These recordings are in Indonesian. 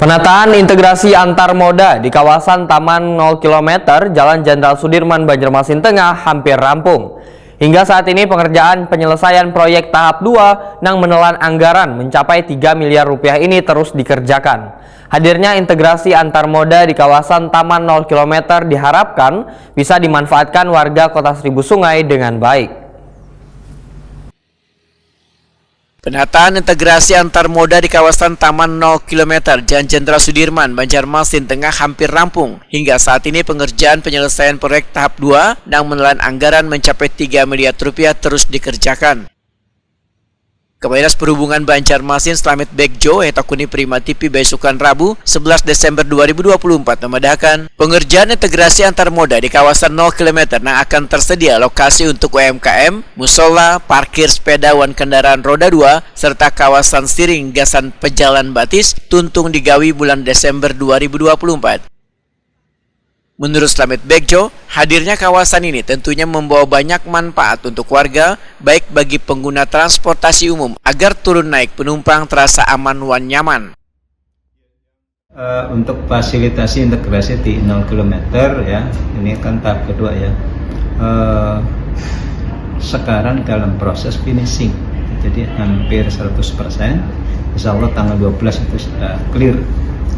Penataan integrasi antar moda di kawasan Taman 0 km Jalan Jenderal Sudirman, Banjarmasin Tengah hampir rampung. Hingga saat ini pengerjaan penyelesaian proyek tahap 2 yang menelan anggaran mencapai 3 miliar rupiah ini terus dikerjakan. Hadirnya integrasi antar moda di kawasan Taman 0 km diharapkan bisa dimanfaatkan warga Kota Seribu Sungai dengan baik. Penataan integrasi antar moda di kawasan Taman 0 km Jalan Jenderal Sudirman, Banjarmasin Tengah hampir rampung. Hingga saat ini pengerjaan penyelesaian proyek tahap 2 yang menelan anggaran mencapai 3 miliar rupiah terus dikerjakan. Kepala Dinas Perhubungan Banjarmasin Slamet Begjo Hetakuni Prima TV besokan Rabu 11 Desember 2024 memedahkan pengerjaan integrasi antar moda di kawasan 0 km yang akan tersedia lokasi untuk UMKM, musola, parkir sepeda wan kendaraan roda 2, serta kawasan stiring gasan pejalan batis tuntung digawi bulan Desember 2024. Menurut Slamet Begjo, hadirnya kawasan ini tentunya membawa banyak manfaat untuk warga, baik bagi pengguna transportasi umum agar turun naik penumpang terasa aman dan nyaman. Untuk fasilitasi integrasi di 0 km ya, ini kan tahap kedua ya. Sekarang dalam proses finishing, jadi hampir 100%. Insya Allah tanggal 12 itu sudah clear.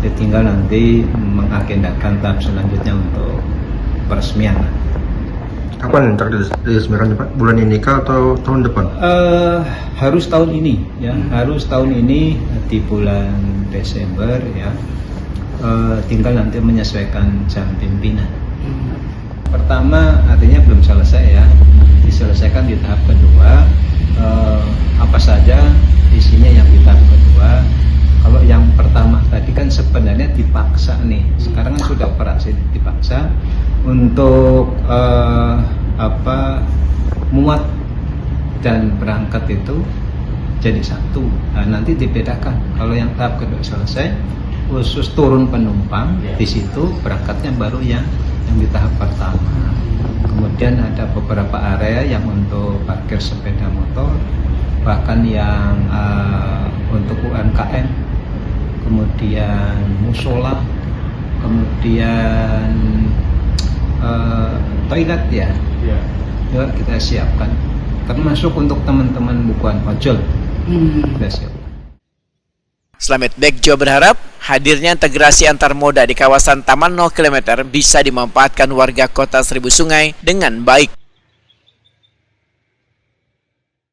Tinggal nanti mengagendakan tahap selanjutnya untuk peresmian. Kapan diresmikan Pak? Bulan ini kah atau tahun depan? Harus tahun ini ya, harus tahun ini di bulan Desember ya. Tinggal nanti menyesuaikan jam pimpinan. Pertama artinya belum selesai ya, diselesaikan di tahap kedua. Apa saja isinya yang di tahap kedua. Kalau yang pertama tadi kan sebenarnya dipaksa nih, sekarang kan sudah operasi dipaksa untuk muat dan berangkat itu jadi satu. Nah, nanti dibedakan. Kalau yang tahap kedua selesai, khusus turun penumpang di situ, berangkatnya baru yang di tahap pertama. Kemudian ada beberapa area yang untuk parkir sepeda motor, bahkan yang untuk UMKM, kemudian musola, kemudian toilet ya, juga kita siapkan, termasuk untuk teman-teman bukuan ojol kita siapkan. Slamet Begjo berharap hadirnya integrasi antar moda di kawasan Taman 0 km bisa dimanfaatkan warga Kota Seribu Sungai dengan baik.